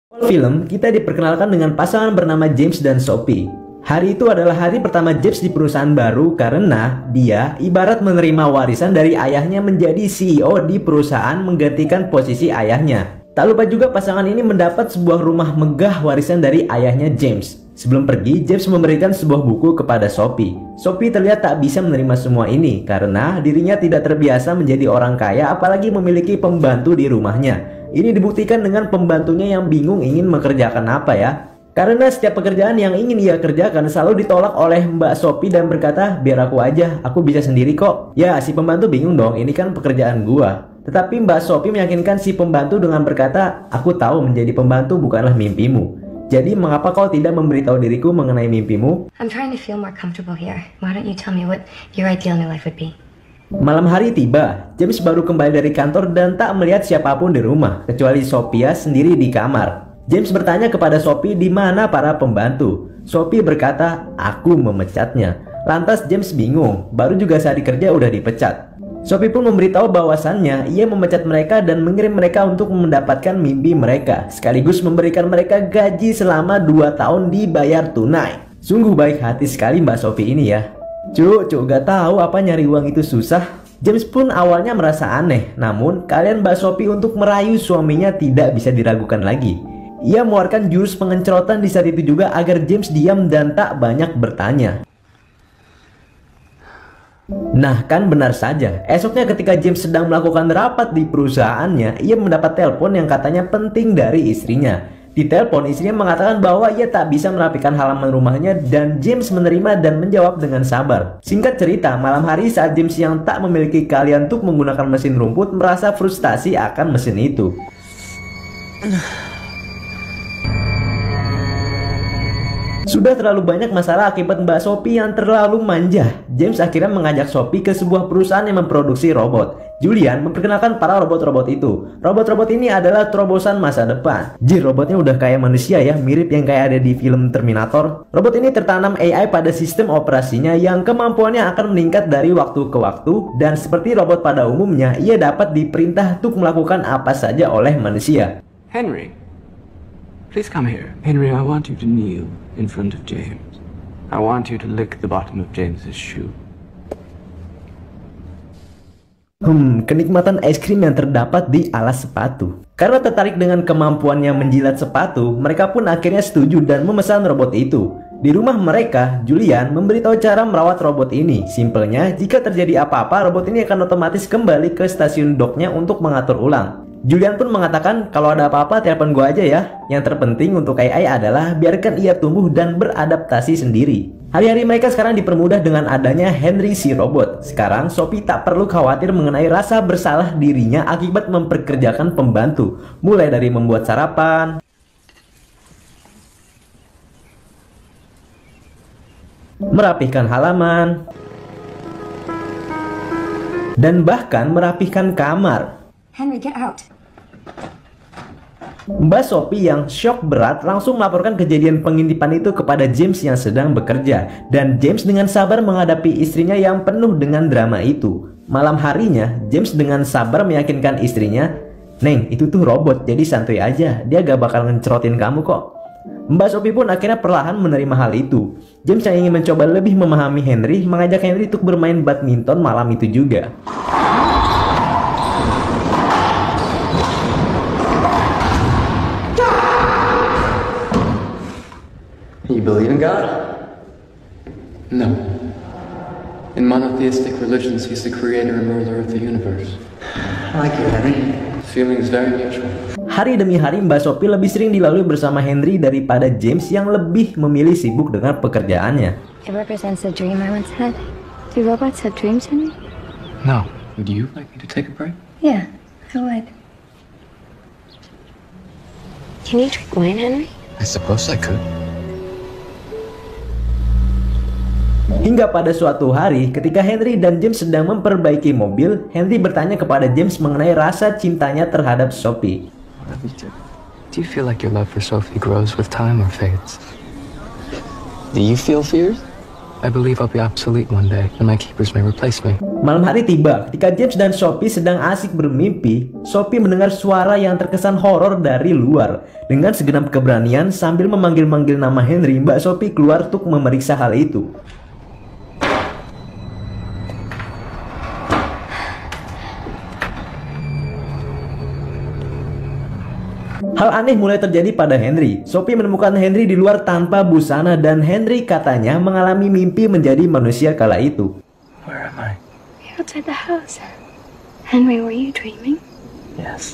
Awal film, kita diperkenalkan dengan pasangan bernama James dan Sophie. Hari itu adalah hari pertama James di perusahaan baru karena dia ibarat menerima warisan dari ayahnya menjadi CEO di perusahaan menggantikan posisi ayahnya. Tak lupa juga pasangan ini mendapat sebuah rumah megah warisan dari ayahnya James. Sebelum pergi, James memberikan sebuah buku kepada Sophie. Sophie terlihat tak bisa menerima semua ini karena dirinya tidak terbiasa menjadi orang kaya apalagi memiliki pembantu di rumahnya. Ini dibuktikan dengan pembantunya yang bingung ingin mengerjakan apa ya. Karena setiap pekerjaan yang ingin ia kerjakan selalu ditolak oleh Mbak Sophie dan berkata, biar aku aja, aku bisa sendiri kok. Ya, si pembantu bingung dong, ini kan pekerjaan gua. Tetapi Mbak Sophie meyakinkan si pembantu dengan berkata, aku tahu menjadi pembantu bukanlah mimpimu. Jadi mengapa kau tidak memberitahu diriku mengenai mimpimu? I'm trying to feel more comfortable here. Why don't you tell me what your ideal new life would be? Malam hari tiba, James baru kembali dari kantor dan tak melihat siapapun di rumah, kecuali Sophia sendiri di kamar. James bertanya kepada Sophie di mana para pembantu. Sophie berkata, aku memecatnya. Lantas James bingung, baru juga sehari kerja udah dipecat. Sophie pun memberitahu bahwasannya ia memecat mereka dan mengirim mereka untuk mendapatkan mimpi mereka, sekaligus memberikan mereka gaji selama 2 tahun dibayar tunai. Sungguh baik hati sekali Mbak Sophie ini ya. Cuk, gak tahu apa nyari uang itu susah. James pun awalnya merasa aneh, namun kalian Mbak Sophie untuk merayu suaminya tidak bisa diragukan lagi. Ia mengeluarkan jurus pengencrotan di saat itu juga agar James diam dan tak banyak bertanya. Nah kan benar saja, esoknya ketika James sedang melakukan rapat di perusahaannya, ia mendapat telepon yang katanya penting dari istrinya. Di telepon istrinya mengatakan bahwa ia tak bisa merapikan halaman rumahnya dan James menerima dan menjawab dengan sabar. Singkat cerita, malam hari saat James yang tak memiliki keahlian untuk menggunakan mesin rumput merasa frustasi akan mesin itu. Sudah terlalu banyak masalah akibat Mbak Sophie yang terlalu manja. James akhirnya mengajak Sophie ke sebuah perusahaan yang memproduksi robot. Julian memperkenalkan para robot-robot itu. Robot-robot ini adalah terobosan masa depan. Jir, robotnya udah kayak manusia ya, mirip yang kayak ada di film Terminator. Robot ini tertanam AI pada sistem operasinya yang kemampuannya akan meningkat dari waktu ke waktu. Dan seperti robot pada umumnya, ia dapat diperintah untuk melakukan apa saja oleh manusia. Henry, please come here. Henry, I want you to kneel in front of James. I want you to lick the bottom of James's shoe. Kenikmatan es krim yang terdapat di alas sepatu. Karena tertarik dengan kemampuannya menjilat sepatu, mereka pun akhirnya setuju dan memesan robot itu. Di rumah mereka, Julian memberitahu cara merawat robot ini. Simpelnya, jika terjadi apa-apa, robot ini akan otomatis kembali ke stasiun docknya untuk mengatur ulang. Julian pun mengatakan, kalau ada apa-apa telepon gua aja ya. Yang terpenting untuk AI adalah biarkan ia tumbuh dan beradaptasi sendiri. Hari-hari mereka sekarang dipermudah dengan adanya Henry si robot. Sekarang Sophie tak perlu khawatir mengenai rasa bersalah dirinya akibat memperkerjakan pembantu. Mulai dari membuat sarapan, merapihkan halaman, dan bahkan merapihkan kamar. Henry, get out. Mbak Sophie yang syok berat langsung melaporkan kejadian pengintipan itu kepada James yang sedang bekerja. Dan James dengan sabar menghadapi istrinya yang penuh dengan drama itu. Malam harinya, James dengan sabar meyakinkan istrinya, Neng, itu tuh robot, jadi santuy aja, dia gak bakal ngencrotin kamu kok. Mbak Sophie pun akhirnya perlahan menerima hal itu. James yang ingin mencoba lebih memahami Henry, mengajak Henry untuk bermain badminton malam itu juga. You believe in God? No. In monotheistic religions, he's the creator and ruler of the universe. I like you, Henry. Feeling is very mutual. Hari demi hari Mbak Sophie lebih sering dilalui bersama Henry daripada James yang lebih memilih sibuk dengan pekerjaannya. It represents the dream I once had. Do robots have dreams, Henry? No. Would you like me to take a break? Yeah, I would. Can you drink wine, Henry? I suppose I could. Hingga pada suatu hari, ketika Henry dan James sedang memperbaiki mobil, Henry bertanya kepada James mengenai rasa cintanya terhadap Sophie. Do you feel like your love for Sophie grows with time or fades? Do you feel fears? I believe I'll be obsolete one day, and my keepers may replace me. Malam hari tiba, ketika James dan Sophie sedang asik bermimpi, Sophie mendengar suara yang terkesan horor dari luar. Dengan segenap keberanian, sambil memanggil-manggil nama Henry, Mbak Sophie keluar untuk memeriksa hal itu. Hal aneh mulai terjadi pada Henry. Sophie menemukan Henry di luar tanpa busana dan Henry katanya mengalami mimpi menjadi manusia kala itu. Where am I? You're outside the house. Henry, were you dreaming? Yes.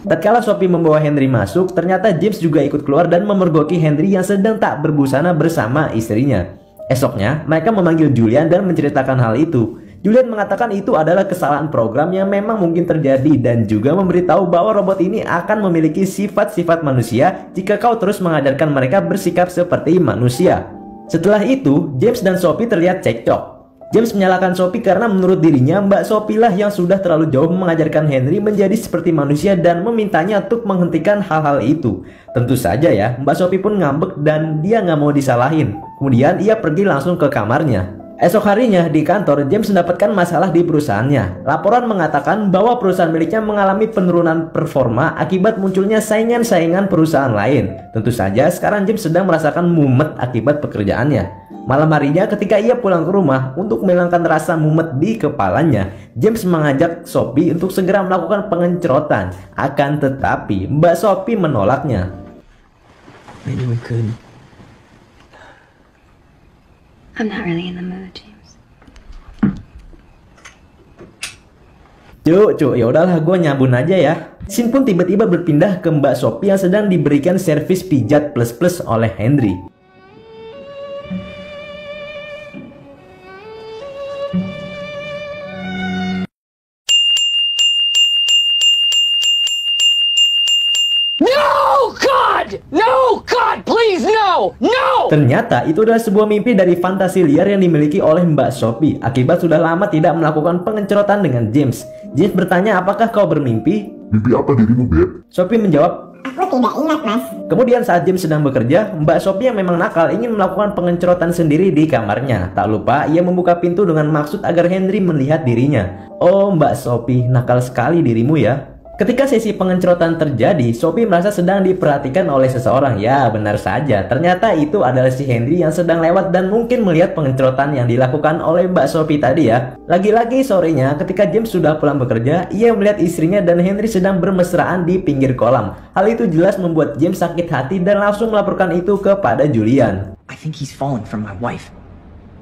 Tatkala Sophie membawa Henry masuk, ternyata James juga ikut keluar dan memergoki Henry yang sedang tak berbusana bersama istrinya. Esoknya, mereka memanggil Julian dan menceritakan hal itu. Julian mengatakan itu adalah kesalahan program yang memang mungkin terjadi dan juga memberitahu bahwa robot ini akan memiliki sifat-sifat manusia jika kau terus mengajarkan mereka bersikap seperti manusia. Setelah itu, James dan Sophie terlihat cekcok. James menyalahkan Sophie karena menurut dirinya Mbak Sophie lah yang sudah terlalu jauh mengajarkan Henry menjadi seperti manusia dan memintanya untuk menghentikan hal-hal itu. Tentu saja ya, Mbak Sophie pun ngambek dan dia nggak mau disalahin. Kemudian ia pergi langsung ke kamarnya. Esok harinya di kantor, James mendapatkan masalah di perusahaannya. Laporan mengatakan bahwa perusahaan miliknya mengalami penurunan performa akibat munculnya saingan-saingan perusahaan lain. Tentu saja sekarang James sedang merasakan mumet akibat pekerjaannya. Malam harinya ketika ia pulang ke rumah untuk menghilangkan rasa mumet di kepalanya, James mengajak Sophie untuk segera melakukan pengencrotan. Akan tetapi Mbak Sophie menolaknya. Maybe we could. I'm not really in the mood, James. Cuk, ya udahlah, gue nyabun aja ya. Scene pun tiba-tiba berpindah ke Mbak Sophie yang sedang diberikan servis pijat plus-plus oleh Henry. No, God, please, no! Ternyata itu adalah sebuah mimpi dari fantasi liar yang dimiliki oleh Mbak Sophie akibat sudah lama tidak melakukan pengencrotan dengan James. James bertanya, apakah kau bermimpi? Mimpi apa dirimu, Beb? Sophie menjawab, aku tidak ingat, Mas. Kemudian saat James sedang bekerja, Mbak Sophie yang memang nakal ingin melakukan pengencrotan sendiri di kamarnya. Tak lupa ia membuka pintu dengan maksud agar Henry melihat dirinya. Oh, Mbak Sophie, nakal sekali dirimu ya. Ketika sesi pengencrotan terjadi, Sophie merasa sedang diperhatikan oleh seseorang. Ya, benar saja. Ternyata itu adalah si Henry yang sedang lewat dan mungkin melihat pengencrotan yang dilakukan oleh Mbak Sophie tadi ya. Lagi-lagi sorenya, ketika James sudah pulang bekerja, ia melihat istrinya dan Henry sedang bermesraan di pinggir kolam. Hal itu jelas membuat James sakit hati dan langsung melaporkan itu kepada Julian. I think he's fallen for my wife.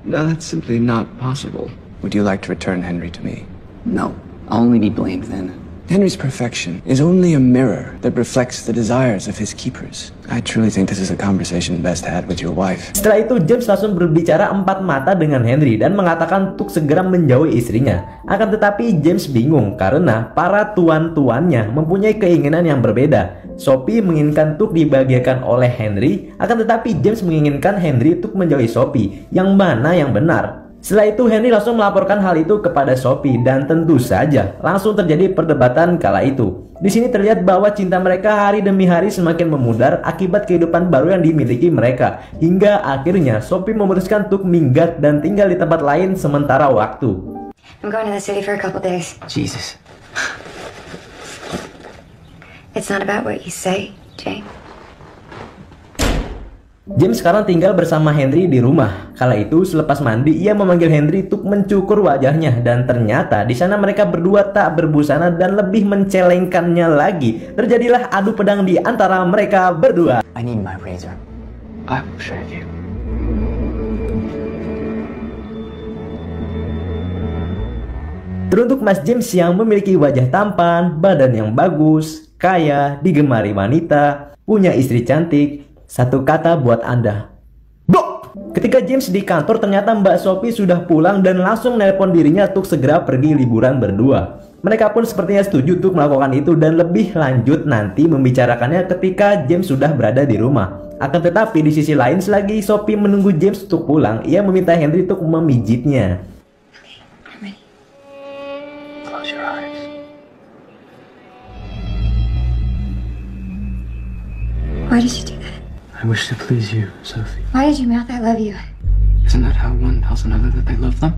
No, that's simply not possible. Would you like to return Henry to me? No, I'll only be blamed then. Henry's perfection is only a mirror that reflects the desires of his keepers. I truly think this is a conversation best had with your wife. Setelah itu James langsung berbicara empat mata dengan Henry dan mengatakan untuk segera menjauhi istrinya. Akan tetapi James bingung karena para tuan-tuannya mempunyai keinginan yang berbeda. Sophie menginginkan untuk dibahagiakan oleh Henry, akan tetapi James menginginkan Henry untuk menjauhi Sophie. Yang mana yang benar? Setelah itu Henry langsung melaporkan hal itu kepada Sophie dan tentu saja langsung terjadi perdebatan kala itu. Di sini terlihat bahwa cinta mereka hari demi hari semakin memudar akibat kehidupan baru yang dimiliki mereka. Hingga akhirnya Sophie memutuskan untuk minggat dan tinggal di tempat lain sementara waktu. I'm going to the city for a couple days. Jesus. It's not about what you say, James. James sekarang tinggal bersama Henry di rumah. Kala itu selepas mandi ia memanggil Henry untuk mencukur wajahnya dan ternyata di sana mereka berdua tak berbusana dan lebih mencelengkannya lagi. Terjadilah adu pedang di antara mereka berdua. I need my razor. I will shave you. Teruntuk Mas James yang memiliki wajah tampan, badan yang bagus, kaya, digemari wanita, punya istri cantik, satu kata buat Anda. Blok! Ketika James di kantor ternyata Mbak Sophie sudah pulang dan langsung nelpon dirinya untuk segera pergi liburan berdua. Mereka pun sepertinya setuju untuk melakukan itu dan lebih lanjut nanti membicarakannya ketika James sudah berada di rumah. Akan tetapi di sisi lain selagi Sophie menunggu James untuk pulang, ia meminta Henry untuk memijitnya. I'm ready. Close your eyes. Why did you do that? I wish to please you, Sophie. Why did you mouth I love you? Isn't Isn't that how one tells another that they love them?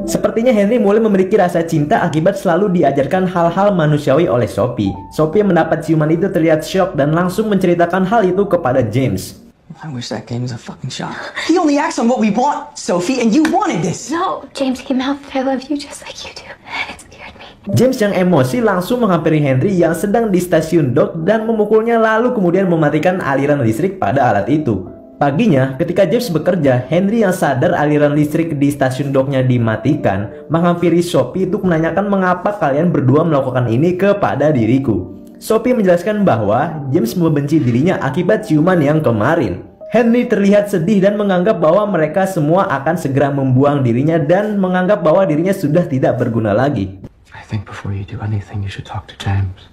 Sepertinya Henry mulai memiliki rasa cinta akibat selalu diajarkan hal-hal manusiawi oleh Sophie. Sophie yang mendapat ciuman itu terlihat shock dan langsung menceritakan hal itu kepada James. I wish that game was a fucking shot. He only acts on what we want, Sophie, and you wanted this. No, James came out that I love you just like you do. It scared me. James yang emosi langsung menghampiri Henry yang sedang di stasiun dock dan memukulnya lalu kemudian mematikan aliran listrik pada alat itu. Paginya, ketika James bekerja, Henry yang sadar aliran listrik di stasiun docknya dimatikan, menghampiri Sophie untuk menanyakan mengapa kalian berdua melakukan ini kepada diriku. Sophie menjelaskan bahwa James membenci dirinya akibat ciuman yang kemarin. Henry terlihat sedih dan menganggap bahwa mereka semua akan segera membuang dirinya dan menganggap bahwa dirinya sudah tidak berguna lagi. I think before you do anything, you should talk to James.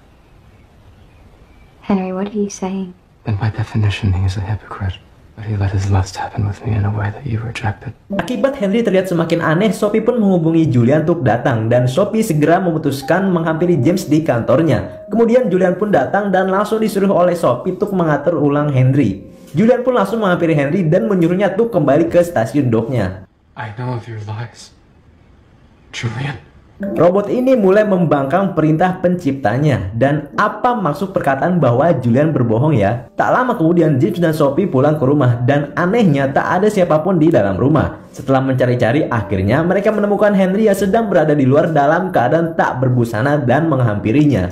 Henry, what are you saying? Then by definition, he is a hypocrite. But he let his lust happen with me in a way that you rejected. Akibat Henry terlihat semakin aneh, Sophie pun menghubungi Julian untuk datang dan Sophie segera memutuskan menghampiri James di kantornya. Kemudian Julian pun datang dan langsung disuruh oleh Sophie untuk mengatur ulang Henry. Julian pun langsung menghampiri Henry dan menyuruhnya untuk kembali ke stasiun docknya. I know of your lies, Julian. Robot ini mulai membangkang perintah penciptanya. Dan apa maksud perkataan bahwa Julian berbohong ya? Tak lama kemudian James dan Sophie pulang ke rumah dan anehnya tak ada siapapun di dalam rumah. Setelah mencari-cari, akhirnya mereka menemukan Henry yang sedang berada di luar dalam keadaan tak berbusana dan menghampirinya.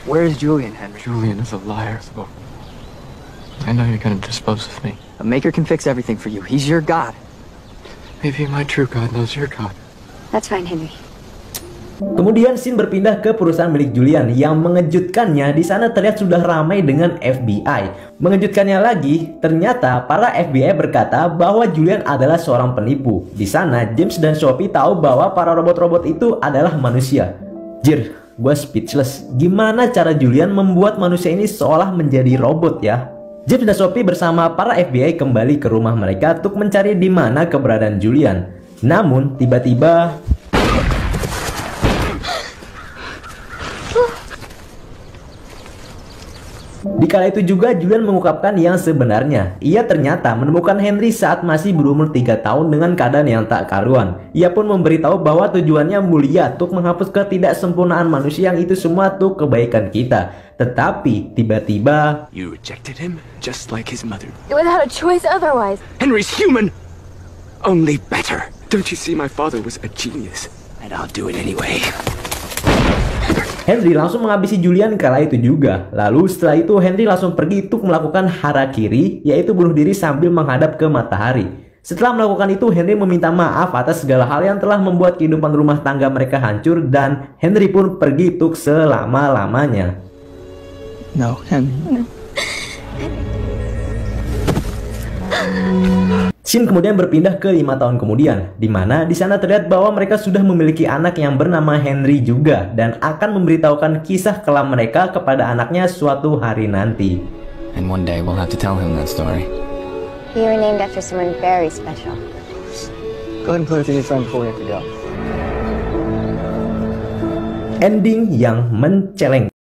Where is Julian, Henry? Julian is a liar, though. I know you're gonna dispose of me. A maker can fix everything for you. He's your god. Maybe my true God knows your God. That's fine, Henry. Kemudian scene berpindah ke perusahaan milik Julian. Yang mengejutkannya, di sana terlihat sudah ramai dengan FBI. Mengejutkannya lagi, ternyata para FBI berkata bahwa Julian adalah seorang penipu. Di sana James dan Sophie tahu bahwa para robot-robot itu adalah manusia. Jir, gue speechless. Gimana cara Julian membuat manusia ini seolah menjadi robot ya? James dan Sophie bersama para FBI kembali ke rumah mereka untuk mencari di mana keberadaan Julian. Namun tiba-tiba di kala itu juga Julian mengungkapkan yang sebenarnya. Ia ternyata menemukan Henry saat masih berumur 3 tahun dengan keadaan yang tak karuan. Ia pun memberitahu bahwa tujuannya mulia untuk menghapus ketidaksempurnaan manusia yang itu semua untuk kebaikan kita. Tetapi tiba-tiba You rejected him, just like his mother. Without a choice otherwise. Henry's human! Only better. Don't you see my father was a genius? And I'll do it anyway. Henry langsung menghabisi Julian kala itu juga. Lalu setelah itu Henry langsung pergi untuk melakukan harakiri, yaitu bunuh diri sambil menghadap ke matahari. Setelah melakukan itu, Henry meminta maaf atas segala hal yang telah membuat kehidupan rumah tangga mereka hancur dan Henry pun pergi untuk selama-lamanya. No, Henry. No. Scene kemudian berpindah ke 5 tahun kemudian, di mana di sana terlihat bahwa mereka sudah memiliki anak yang bernama Henry juga dan akan memberitahukan kisah kelam mereka kepada anaknya suatu hari nanti. And one day we'll have to tell him that story. You were named after someone very special. Go ahead and play with your new friend before we have to go. Ending yang menceleng.